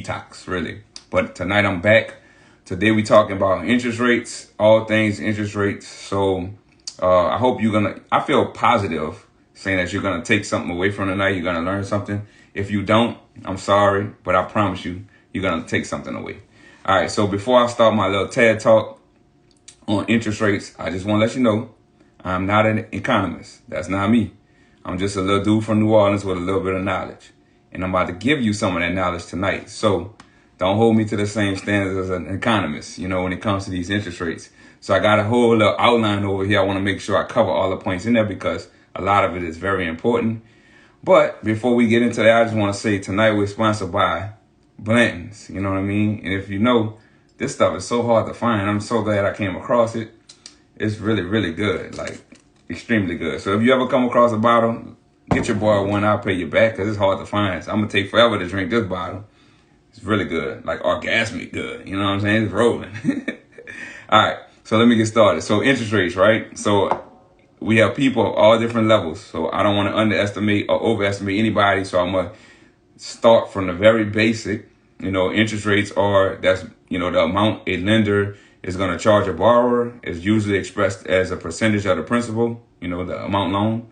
detox, really. But tonight I'm back. Today we talking about interest rates, all things interest rates. So I hope I feel positive saying that you're gonna take something away from tonight. You're gonna learn something. If you don't, I'm sorry, but I promise you're gonna take something away. All right, so before I start my little TED talk on interest rates, I just want to let you know I'm not an economist. That's not me. I'm just a little dude from New Orleans with a little bit of knowledge. And I'm about to give you some of that knowledge tonight. So don't hold me to the same standards as an economist, when it comes to these interest rates. So I got a whole little outline over here. I want to make sure I cover all the points in there because a lot of it is very important. But before we get into that, I just want to say tonight we're sponsored by Blanton's. You know what I mean? And if you know, this stuff is so hard to find. I'm so glad I came across it. It's really, really good, like extremely good. So if you ever come across a bottle, get your boy one. I'll pay you back because it's hard to find. So I'm going to take forever to drink this bottle. It's really good, like orgasmic good. You know what I'm saying? It's rolling. All right, so let me get started. So interest rates, right? So we have people of all different levels. So I don't want to underestimate or overestimate anybody. So I'm going to start from the very basic. Interest rates that's the amount a lender is going to charge a borrower is usually expressed as a percentage of the principal, the amount loan.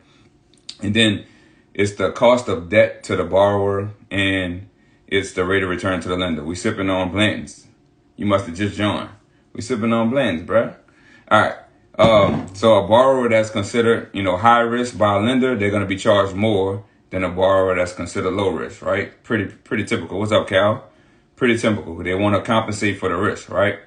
And then it's the cost of debt to the borrower and it's the rate of return to the lender. We sipping on Blanton's. You must have just joined. We sipping on Blanton's, bruh. All right. So a borrower that's considered, high risk by a lender, they're going to be charged more than a borrower that's considered low risk, right? Pretty typical. What's up, Cal? Pretty typical. They want to compensate for the risk, right?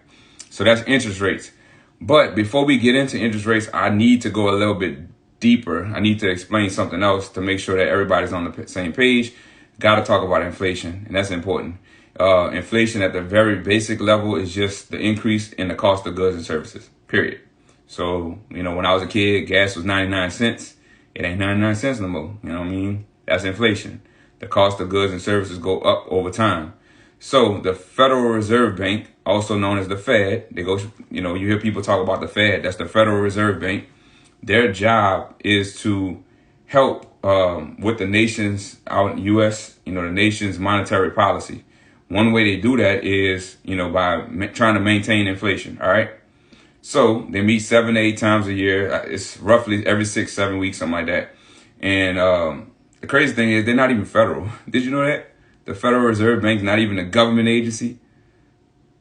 So that's interest rates. But before we get into interest rates, I need to go a little bit deeper. I need to explain something else to make sure that everybody's on the same page. Got to talk about inflation, and that's important. Inflation at the very basic level is just the increase in the cost of goods and services, period. So, when I was a kid, gas was 99 cents. It ain't 99 cents no more. You know what I mean? That's inflation. The cost of goods and services go up over time. So the Federal Reserve Bank, also known as the Fed, you hear people talk about the Fed. That's the Federal Reserve Bank. Their job is to help with the nation's U.S., the nation's monetary policy. One way they do that is, by trying to maintain inflation. All right. So they meet 7 to 8 times a year. It's roughly every 6-7 weeks, something like that. And the crazy thing is they're not even federal. Did you know that? The Federal Reserve Bank is not even a government agency.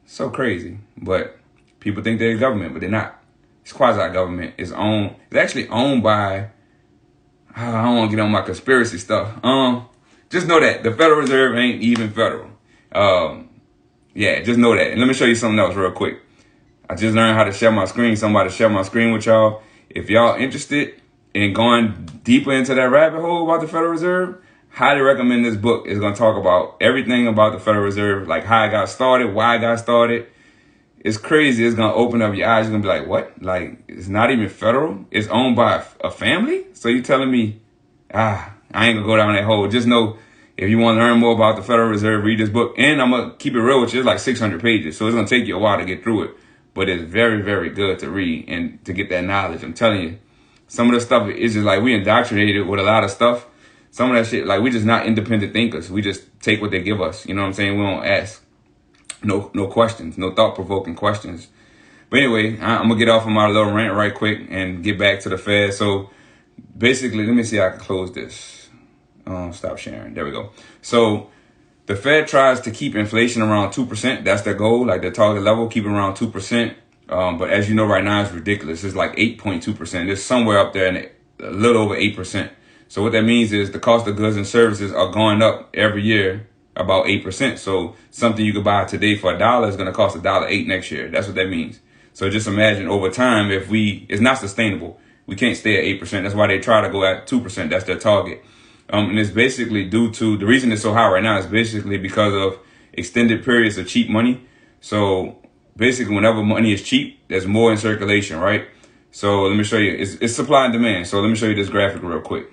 So crazy. But people think they're a government, but they're not. It's quasi-government. It's actually owned by, I don't want to get on my conspiracy stuff. Just know that the Federal Reserve ain't even federal. Yeah, just know that. And let me show you something else real quick. I just learned how to share my screen. So I'm about to share my screen with y'all. If y'all interested in going deeper into that rabbit hole about the Federal Reserve, highly recommend this book. It's going to talk about everything about the Federal Reserve, like how it got started, why it got started. It's crazy. It's going to open up your eyes. You're going to be like, what? Like, it's not even federal. It's owned by a family? So you're telling me, I ain't going to go down that hole. Just know, if you want to learn more about the Federal Reserve, read this book. And I'm going to keep it real with you. It's like 600 pages. So it's going to take you a while to get through it. But it's very, very good to read and to get that knowledge. I'm telling you, some of the stuff is just like we indoctrinated with a lot of stuff. Some of that shit, like, we just not independent thinkers. We just take what they give us. You know what I'm saying? We don't ask no questions, no thought-provoking questions. But anyway, I'm going to get off of my little rant right quick and get back to the Fed. So basically, let me see if I can close this. Stop sharing. There we go. So the Fed tries to keep inflation around 2%. That's their goal, like their target level, keep it around 2%. But as you know, right now, it's ridiculous. It's like 8.2%. It's somewhere up there and a little over 8%. So what that means is the cost of goods and services are going up every year about 8%. So something you could buy today for $1 is going to cost $1.08 next year. That's what that means. So just imagine over time, it's not sustainable. We can't stay at 8%. That's why they try to go at 2%. That's their target. And it's basically due to the reason it's so high right now is basically because of extended periods of cheap money. So basically, whenever money is cheap, there's more in circulation, right? So let me show you. It's supply and demand. So let me show you this graphic real quick.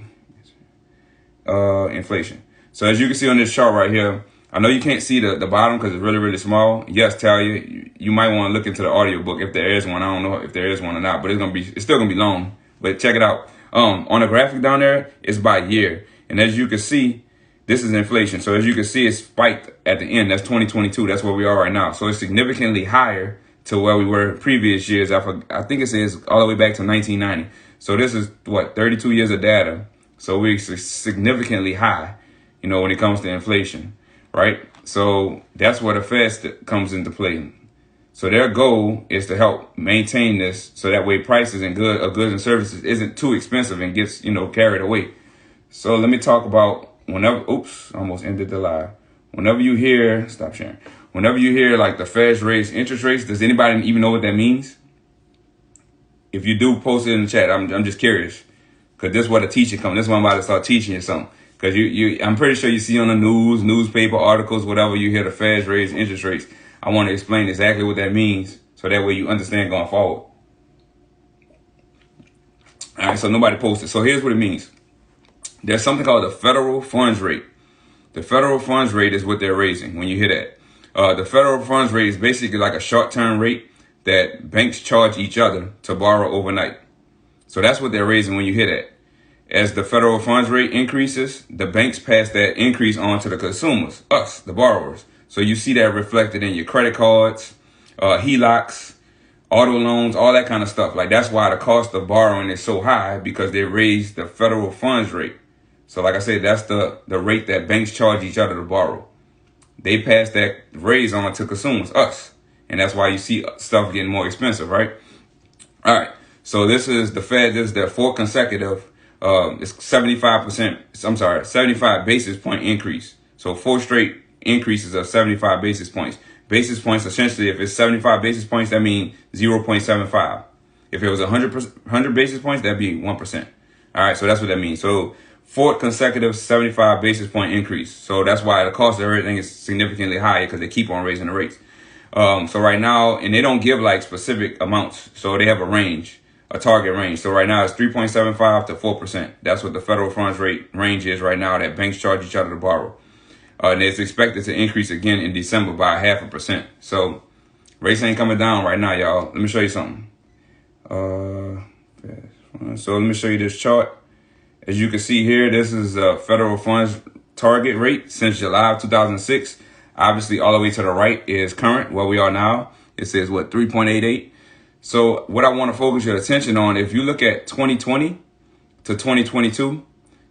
Inflation. So as you can see on this chart right here, I know you can't see the bottom because it's really, really small. Yes, Talia, you might want to look into the audio book if there is one. I don't know if there is one or not, but it's still gonna be long. But check it out. On the graphic down there, it's by year. And as you can see, This is inflation. So as you can see, it spiked at the end. That's 2022. That's where we are right now. So it's significantly higher to where we were previous years. I think it says all the way back to 1990. So this is what, 32 years of data. So we're significantly high, you know, when it comes to inflation, right? So that's where the Fed comes into play. So their goal is to help maintain this so that way prices and goods and services isn't too expensive and gets, you know, carried away. So let me talk about whenever, oops, almost ended the live. Whenever you hear, stop sharing. Whenever you hear like the Fed's raise interest rates, does anybody even know what that means? If you do, post it in the chat. I'm just curious, because this is what a teacher comes. This is when I'm about to start teaching you something. Because I'm pretty sure you see on the news, newspaper articles, whatever, you hear the Fed's raise interest rates. I want to explain exactly what that means, so that way you understand going forward. All right, so nobody posted. So here's what it means. There's something called the federal funds rate. The federal funds rate is what they're raising when you hear that. The federal funds rate is basically like a short-term rate that banks charge each other to borrow overnight. So that's what they're raising when you hear that. As the federal funds rate increases, the banks pass that increase on to the consumers, us, the borrowers. So you see that reflected in your credit cards, HELOCs, auto loans, all that kind of stuff. Like that's why the cost of borrowing is so high, because they raised the federal funds rate. So like I said, that's the rate that banks charge each other to borrow. They pass that raise on to consumers, us. And that's why you see stuff getting more expensive, right? All right. So this is the Fed. This is their fourth consecutive, it's 75 basis point increase. So 4 straight increases of 75 basis points. Basis points, essentially, if it's 75 basis points, that means 0.75. If it was 100 basis points, that'd be 1%. All right, so that's what that means. So fourth consecutive 75 basis point increase. So that's why the cost of everything is significantly higher, because they keep on raising the rates. So right now, and they don't give like specific amounts. So they have a range, a target range. So right now it's 3.75 to 4%. That's what the federal funds rate range is right now that banks charge each other to borrow. And it's expected to increase again in December by 0.5%. So rates ain't coming down right now, y'all. Let me show you something. So let me show you this chart. As you can see here, this is a federal funds target rate since July of 2006. Obviously, all the way to the right is current, where we are now. It says, what, 3.88? So what I want to focus your attention on, if you look at 2020 to 2022,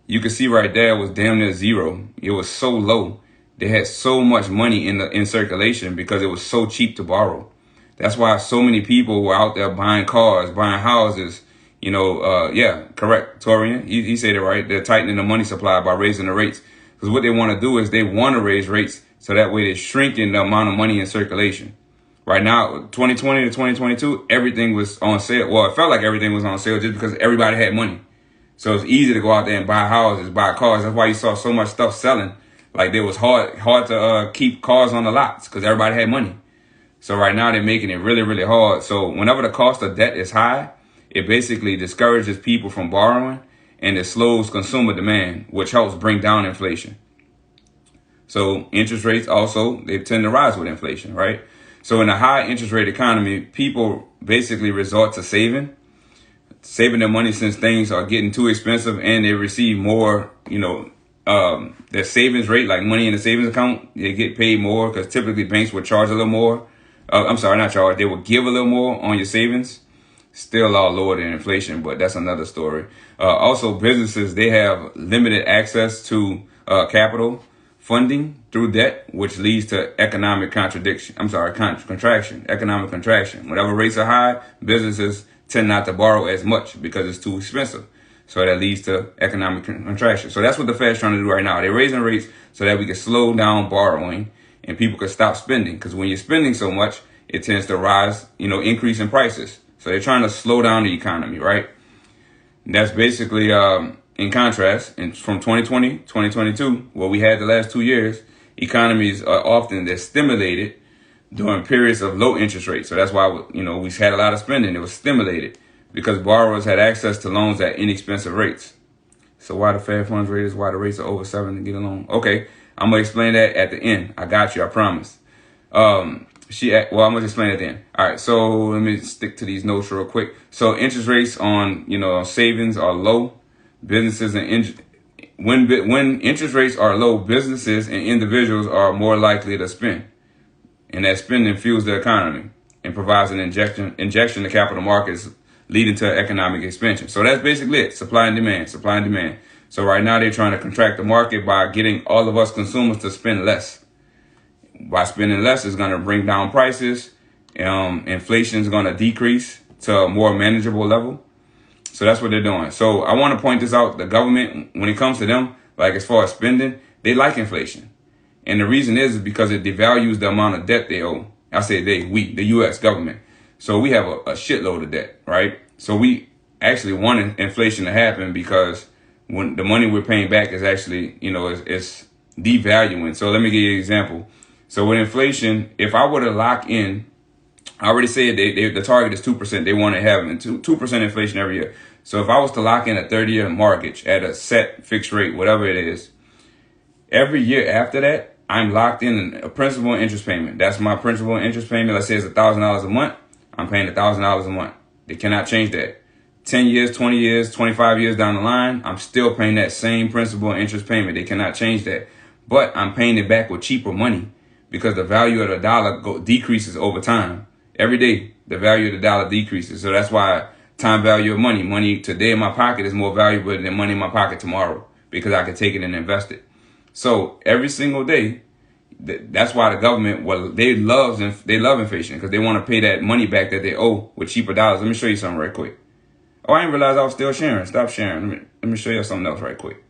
you can see right there was damn near zero. It was so low. They had so much money in circulation because it was so cheap to borrow. That's why so many people were out there buying cars, buying houses. You know, yeah, correct, Torian. He said it right. They're tightening the money supply by raising the rates. Because what they want to do is they want to raise rates so that way they're shrinking the amount of money in circulation. Right now, 2020 to 2022, everything was on sale. Well, it felt like everything was on sale just because everybody had money. So it's easy to go out there and buy houses, buy cars. That's why you saw so much stuff selling. Like it was hard to keep cars on the lots because everybody had money. So right now they're making it really, really hard. So whenever the cost of debt is high, it basically discourages people from borrowing and it slows consumer demand, which helps bring down inflation. So interest rates also, they tend to rise with inflation, right? So in a high interest rate economy, people basically resort to saving their money since things are getting too expensive, and they receive more, you know, their savings rate, like money in the savings account, they get paid more because typically banks would charge a little more. I'm sorry, not charge. They would give a little more on your savings. Still a lot lower than inflation, but that's another story. Also, businesses, they have limited access to capital funding through debt, which leads to economic contraction. Economic contraction. Whenever rates are high, businesses tend not to borrow as much because it's too expensive. So that leads to economic contraction. So that's what the Fed's trying to do right now. They're raising rates so that we can slow down borrowing and people can stop spending. Because when you're spending so much, it tends to rise, you know, increase in prices. So they're trying to slow down the economy, right? And that's basically in contrast. And from 2020, 2022, what we had the last 2 years, economies are often, they're stimulated during periods of low interest rates. So that's why, you know, we had a lot of spending. It was stimulated because borrowers had access to loans at inexpensive rates. So why the Fed funds rate is why the rates are over 7 to get a loan. Okay, I'm going to explain that at the end. I got you, I promise. I'm going to explain it at the end. All right, so let me stick to these notes real quick. So interest rates on, you know, savings are low. Businesses and when interest rates are low, businesses and individuals are more likely to spend, and that spending fuels the economy and provides an injection to capital markets, leading to economic expansion. So that's basically it: supply and demand, supply and demand. So right now they're trying to contract the market by getting all of us consumers to spend less. By spending less, is going to bring down prices. Inflation is going to decrease to a more manageable level. So that's what they're doing. So I want to point this out. The government, when it comes to them, like as far as spending, they like inflation. And the reason is because it devalues the amount of debt they owe. I say they, we, the U.S. government. So we have a shitload of debt, right? So we actually want inflation to happen because when the money we're paying back is actually, it's devaluing. So let me give you an example. So with inflation, if I were to lock in, I already said the target is 2%. They want to have 2% inflation every year. So if I was to lock in a 30-year mortgage at a set fixed rate, whatever it is, every year after that, I'm locked in a principal and interest payment. That's my principal and interest payment. Let's say it's $1,000 a month. I'm paying $1,000 a month. They cannot change that. 10 years, 20 years, 25 years down the line, I'm still paying that same principal and interest payment. They cannot change that. But I'm paying it back with cheaper money because the value of the dollar decreases over time. Every day, the value of the dollar decreases. So that's why time value of money. Money today in my pocket is more valuable than money in my pocket tomorrow because I can take it and invest it. So every single day, that's why the government, they love inflation because they want to pay that money back that they owe with cheaper dollars. Let me show you something right quick. Oh, I didn't realize I was still sharing. Stop sharing. Let me show you something else right quick.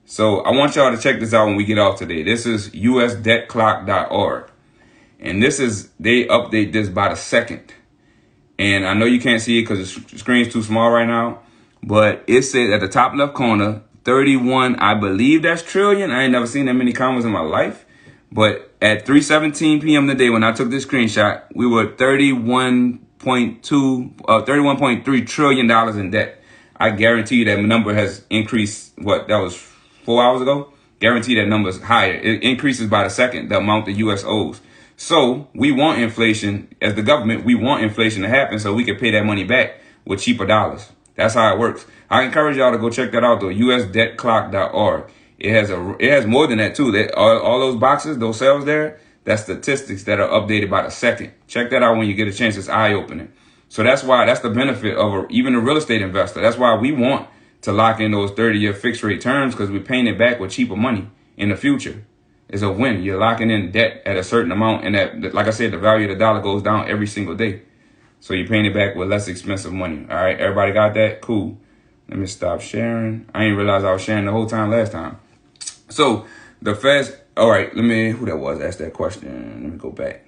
So I want y'all to check this out when we get off today. This is usdebtclock.org. And they update this by the second. And I know you can't see it because the screen's too small right now. But it says at the top left corner, 31, I believe that's trillion. I ain't never seen that many commas in my life. But at 3:17 p.m. today, when I took this screenshot, we were $31.3 trillion in debt. I guarantee you that number has increased. That was 4 hours ago? Guarantee that number is higher. It increases by the second, the amount the U.S. owes. So we want inflation, as the government, we want inflation to happen so we can pay that money back with cheaper dollars. That's how it works. I encourage y'all to go check that out though, usdebtclock.org. It has more than that too. All those boxes, those cells there, that's statistics that are updated by the second. Check that out when you get a chance. It's eye-opening. So that's the benefit of even a real estate investor. That's why we want to lock in those 30-year fixed rate terms because we're paying it back with cheaper money in the future. It's a win. You're locking in debt at a certain amount, and that, like I said, the value of the dollar goes down every single day. So you're paying it back with less expensive money. All right, everybody got that? Cool. Let me stop sharing. I didn't realize I was sharing the whole time last time. So the Fed, all right, who that was asked that question. Let me go back.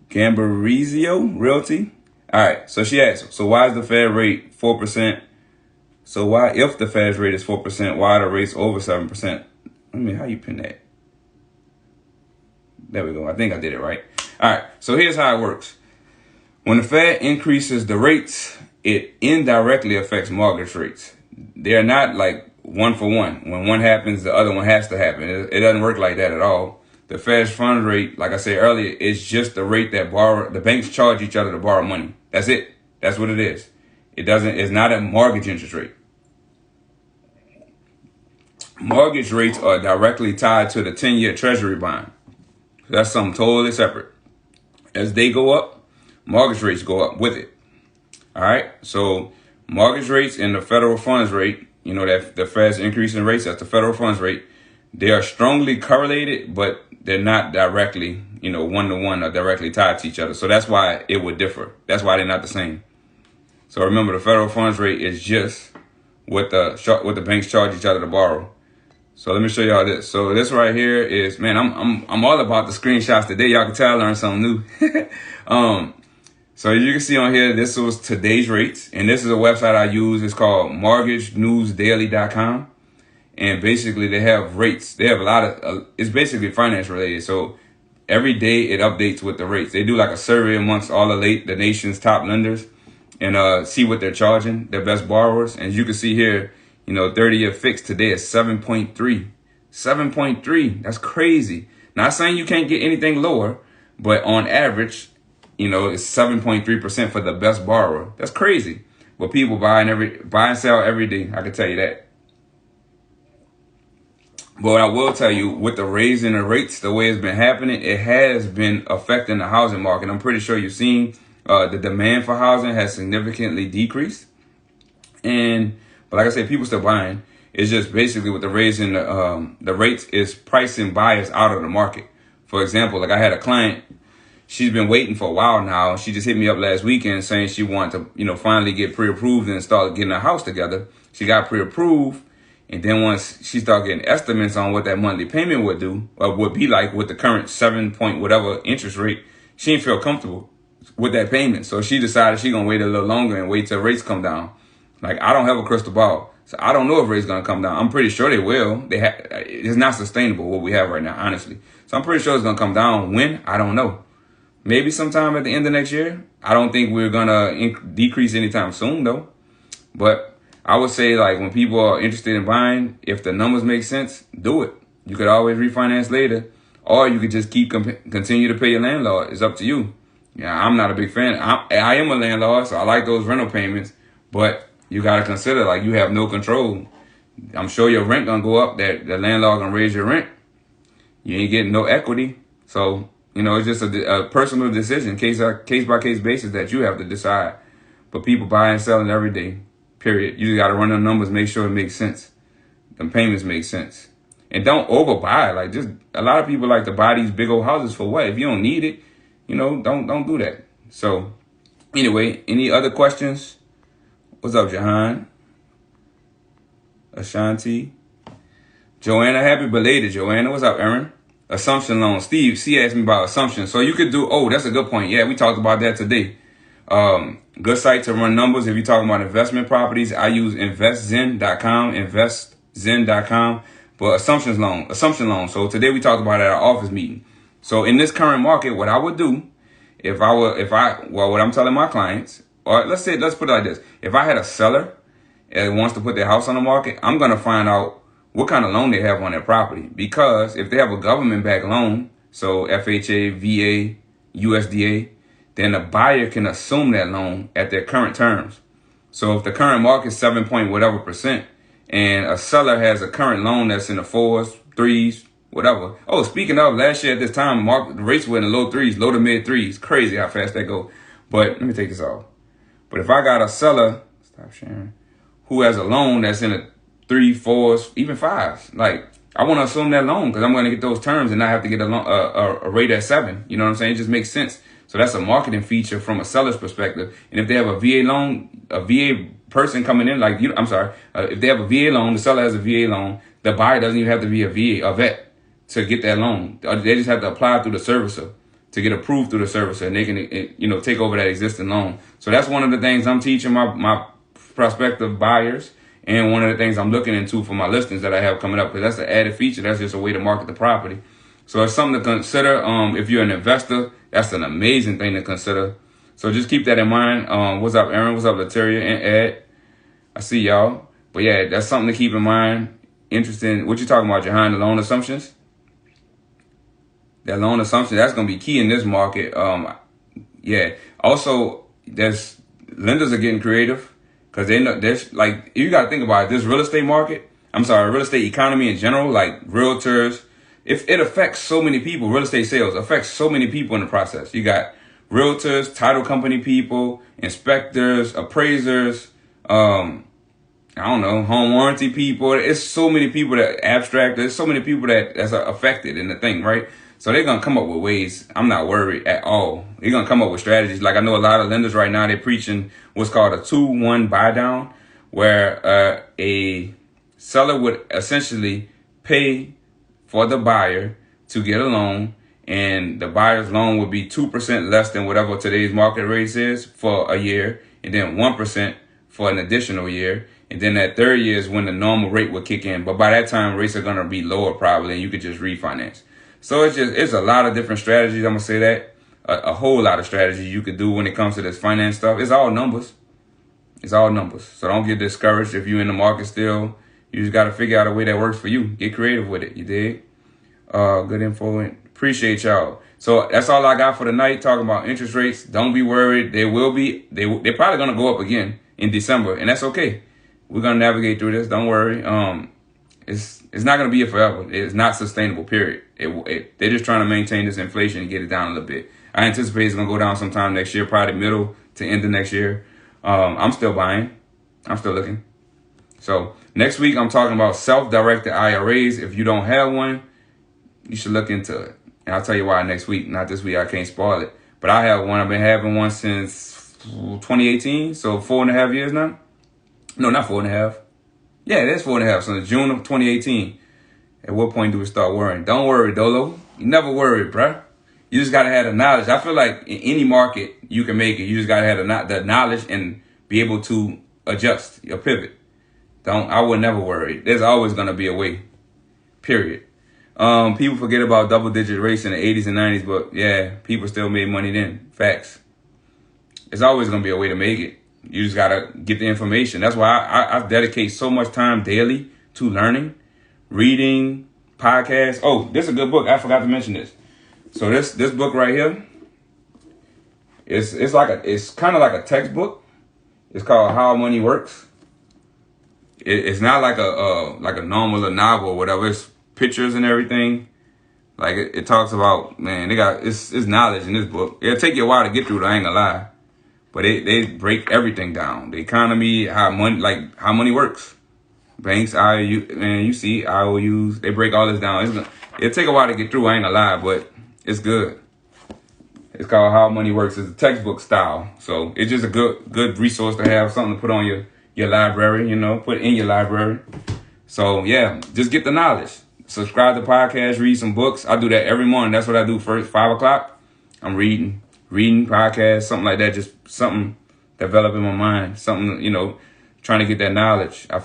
Gambarizio Realty. All right, so she asked, so why is the Fed rate 4%? So why, if the Fed's rate is 4%, why are the rates over 7%? How you pin that? There we go. I think I did it right. All right. So here's how it works. When the Fed increases the rates, it indirectly affects mortgage rates. They're not like one for one. When one happens, the other one has to happen. It doesn't work like that at all. The Fed's funds rate, like I said earlier, is just the rate that the banks charge each other to borrow money. That's it. That's what it is. It's not a mortgage interest rate. Mortgage rates are directly tied to the 10-year treasury bond. That's something totally separate. As they go up, mortgage rates go up with it. All right. So mortgage rates and the federal funds rate, that the Fed's increasing rates, that's the federal funds rate. They are strongly correlated, but they're not directly, one-to-one or directly tied to each other. So that's why it would differ. That's why they're not the same. So remember, the federal funds rate is just what the banks charge each other to borrow. So let me show y'all this. So this right here is, man, I'm all about the screenshots today. Y'all can tell I learned something new. So as you can see on here, this was today's rates. And this is a website I use. It's called mortgagenewsdaily.com. And basically they have rates. They have a lot of, it's basically finance related. So every day it updates with the rates. They do like a survey amongst all the nation's top lenders and see what they're charging, their best borrowers. And as you can see here, 30-year fixed today is 7.3. 7.3. That's crazy. Not saying you can't get anything lower, but on average, it's 7.3% for the best borrower. That's crazy. But people buy and sell every day. I can tell you that. But what I will tell you, with the raising the rates, the way it's been happening, it has been affecting the housing market. I'm pretty sure you've seen the demand for housing has significantly decreased. But like I said, people still buying. It's just basically with the raising the rates is pricing buyers out of the market. For example, like I had a client, she's been waiting for a while now. She just hit me up last weekend saying she wanted to, finally get pre-approved and start getting a house together. She got pre-approved. And then once she started getting estimates on what that monthly payment would do, or would be like with the current 7 point whatever interest rate, she didn't feel comfortable with that payment. So she decided she's going to wait a little longer and wait till rates come down. Like, I don't have a crystal ball, so I don't know if rates going to come down. I'm pretty sure they will. It's not sustainable what we have right now, honestly. So I'm pretty sure it's going to come down. When? I don't know. Maybe sometime at the end of next year. I don't think we're going to decrease anytime soon, though. But I would say, like, when people are interested in buying, if the numbers make sense, do it. You could always refinance later, or you could just continue to pay your landlord. It's up to you. Yeah, I'm not a big fan. I am a landlord, so I like those rental payments, but you got to consider, like, you have no control. I'm sure your rent gonna go up. That the landlord gonna raise your rent. You ain't getting no equity. So, it's just a personal decision, case by case basis that you have to decide. But people buy and selling every day. Period. You just got to run the numbers, make sure it makes sense. The payments make sense. And don't overbuy. Like, just a lot of people like to buy these big old houses for what? If you don't need it, don't do that. So anyway, any other questions? What's up, Jahan? Ashanti? Joanna, happy belated, Joanna. What's up, Aaron? Assumption loan. Steve, C asked me about assumption. So you could do, that's a good point. Yeah, we talked about that today. Good site to run numbers. If you're talking about investment properties, I use investzen.com. But assumption loan. So today we talked about it at our office meeting. So in this current market, what I would do what I'm telling my clients, or let's put it like this. If I had a seller that wants to put their house on the market, I'm going to find out what kind of loan they have on their property. Because if they have a government-backed loan, so FHA, VA, USDA, then the buyer can assume that loan at their current terms. So if the current market is 7 point whatever percent, and a seller has a current loan that's in the 4s, 3s, whatever. Oh, speaking of, last year at this time, the rates were in the low 3s, low to mid 3s. Crazy how fast that go. But let me take this off. But if I got a seller, stop sharing, who has a loan that's in the 3, 4s, even 5s, like, I want to assume that loan because I'm going to get those terms and not have to get a rate at 7. You know what I'm saying? It just makes sense. So that's a marketing feature from a seller's perspective. And if they have a VA loan, a VA person coming in, if they have a VA loan, the seller has a VA loan, the buyer doesn't even have to be a vet to get that loan. They just have to apply through the servicer to get approved through the servicer, and they can, take over that existing loan. So that's one of the things I'm teaching my prospective buyers, and one of the things I'm looking into for my listings that I have coming up, because that's an added feature. That's just a way to market the property. So it's something to consider. If you're an investor, that's an amazing thing to consider. So just keep that in mind. What's up, Aaron? What's up, Lateria and Ed? I see y'all. But yeah, that's something to keep in mind. Interesting. What you talking about, Jahan? The loan assumptions? That loan assumption, that's going to be key in this market. Yeah. Also, lenders are getting creative because they know you got to think about it. This real estate market, real estate economy in general, like realtors, if it affects so many people, real estate sales affects so many people in the process. You got realtors, title company people, inspectors, appraisers, home warranty people. It's so many people there's so many people that's affected in the thing, right? So they're going to come up with ways. I'm not worried at all. They're going to come up with strategies. Like I know a lot of lenders right now, they're preaching what's called a 2-1 buy down, where a seller would essentially pay for the buyer to get a loan, and the buyer's loan would be 2% less than whatever today's market rate is for a year, and then 1% for an additional year. And then that third year is when the normal rate would kick in. But by that time, rates are going to be lower probably, and you could just refinance. So it's a lot of different strategies. I'm going to say that. A whole lot of strategies you could do when it comes to this finance stuff. It's all numbers. So don't get discouraged if you're in the market still. You just got to figure out a way that works for you. Get creative with it. You dig? Good info. Appreciate y'all. So that's all I got for tonight. Talking about interest rates. Don't be worried. They're probably going to go up again in December, and that's okay. We're going to navigate through this. Don't worry. it's not going to be it forever. It's not sustainable, period. They're just trying to maintain this inflation and get it down a little bit. I anticipate it's going to go down sometime next year, probably middle to end of next year. I'm still buying. I'm still looking. So next week, I'm talking about self-directed IRAs. If you don't have one, you should look into it. And I'll tell you why next week. Not this week. I can't spoil it. But I have one. I've been having one since 2018. So 4.5 years now. No, not 4.5. Yeah, it is 4.5. Since June of 2018. At what point do we start worrying? Don't worry, Dolo. You never worry, bruh. You just got to have the knowledge. I feel like in any market, you can make it. You just got to have the knowledge and be able to adjust or pivot. I would never worry. There's always going to be a way. Period. People forget about double-digit rates in the 80s and 90s, but yeah, people still made money then. Facts. There's always going to be a way to make it. You just got to get the information. That's why I dedicate so much time daily to learning, reading, podcasts. Oh, this is a good book. I forgot to mention this. So this book right here, it's kind of like a textbook. It's called How Money Works. It's not like a normal novel or whatever. It's pictures and everything. Like it talks about, man, it's knowledge in this book. It'll take you a while to get through it, I ain't gonna lie. But they break everything down. The economy, how money works. Banks, IOUs, they break all this down. It'll take a while to get through, I ain't gonna lie, but it's good. It's called How Money Works. It's a textbook style. So it's just a good resource to have, something to put on your library, put in your library. So yeah, just get the knowledge. Subscribe to podcasts, read some books. I do that every morning. That's what I do first, 5 o'clock. I'm reading podcasts, something like that. Just something developing my mind. Something, trying to get that knowledge. I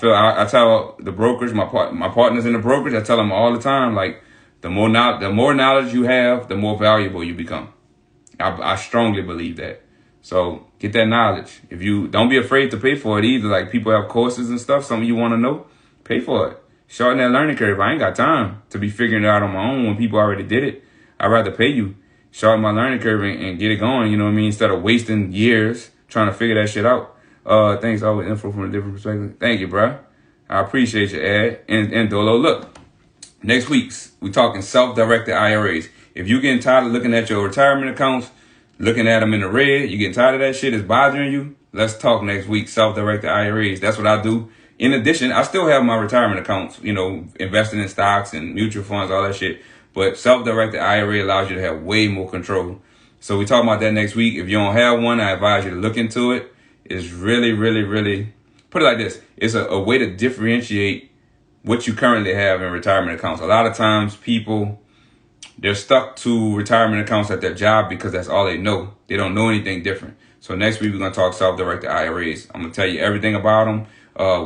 tell the brokers, my partners in the brokerage, I tell them all the time, like the more knowledge you have, the more valuable you become. I strongly believe that. So get that knowledge. If you don't be afraid to pay for it either. Like people have courses and stuff, something you want to know, pay for it. Shorten that learning curve. I ain't got time to be figuring it out on my own when people already did it. I'd rather pay you, shorten my learning curve and get it going. You know what I mean? Instead of wasting years trying to figure that shit out. Thanks, always info from a different perspective. Thank you, bro. I appreciate your ad. And Dolo, look, next week's we talking self-directed IRAs. If you're getting tired of looking at your retirement accounts, looking at them in the red, you getting tired of that shit, it's bothering you, let's talk next week, self-directed IRAs. That's what I do. In addition, I still have my retirement accounts, investing in stocks and mutual funds, all that shit. But self-directed IRA allows you to have way more control. So we talk about that next week. If you don't have one, I advise you to look into it. It's really, really, really, put it like this. It's a way to differentiate what you currently have in retirement accounts. A lot of times people, they're stuck to retirement accounts at their job because that's all they know. They don't know anything different. So next week, we're going to talk self-directed IRAs. I'm going to tell you everything about them.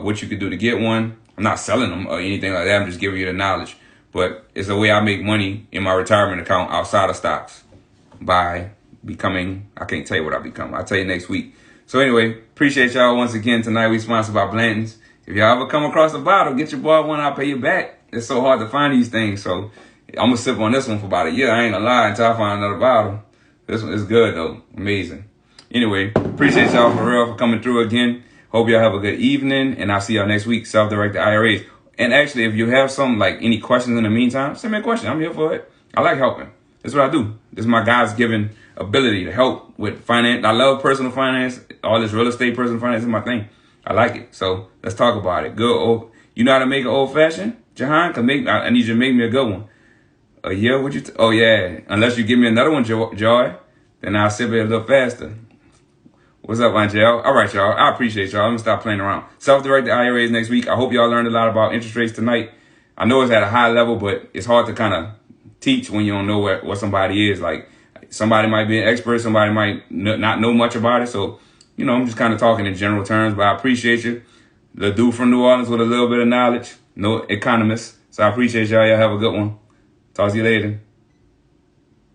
What you could do to get one. I'm not selling them or anything like that. I'm just giving you the knowledge. But it's a way I make money in my retirement account outside of stocks by becoming, I can't tell you what I become. I'll tell you next week. So anyway, appreciate y'all once again. Tonight we sponsored by Blanton's. If y'all ever come across a bottle, get your boy one. I'll pay you back. It's so hard to find these things. So I'm going to sip on this one for about a year. I ain't going to lie until I find another bottle. This one is good though. Amazing. Anyway, appreciate y'all for real for coming through again. Hope y'all have a good evening, and I'll see y'all next week, self-directed IRAs. And actually, if you have any questions in the meantime, send me a question. I'm here for it. I like helping. That's what I do. This is my God's given ability to help with finance. I love personal finance. All this real estate, personal finance is my thing. I like it. So let's talk about it. Good old. You know how to make an old-fashioned, Jahan? I need you to make me a good one. A year? Oh, yeah. Unless you give me another one, Joy, then I'll sip it a little faster. What's up, Angel? All right, y'all. I appreciate y'all. I'm going to stop playing around. Self-directed IRAs next week. I hope y'all learned a lot about interest rates tonight. I know it's at a high level, but it's hard to kind of teach when you don't know what somebody is. Like, somebody might be an expert. Somebody might not know much about it. So, I'm just kind of talking in general terms, but I appreciate you. The dude from New Orleans with a little bit of knowledge. No economist. So I appreciate y'all. Y'all have a good one. Talk to you later.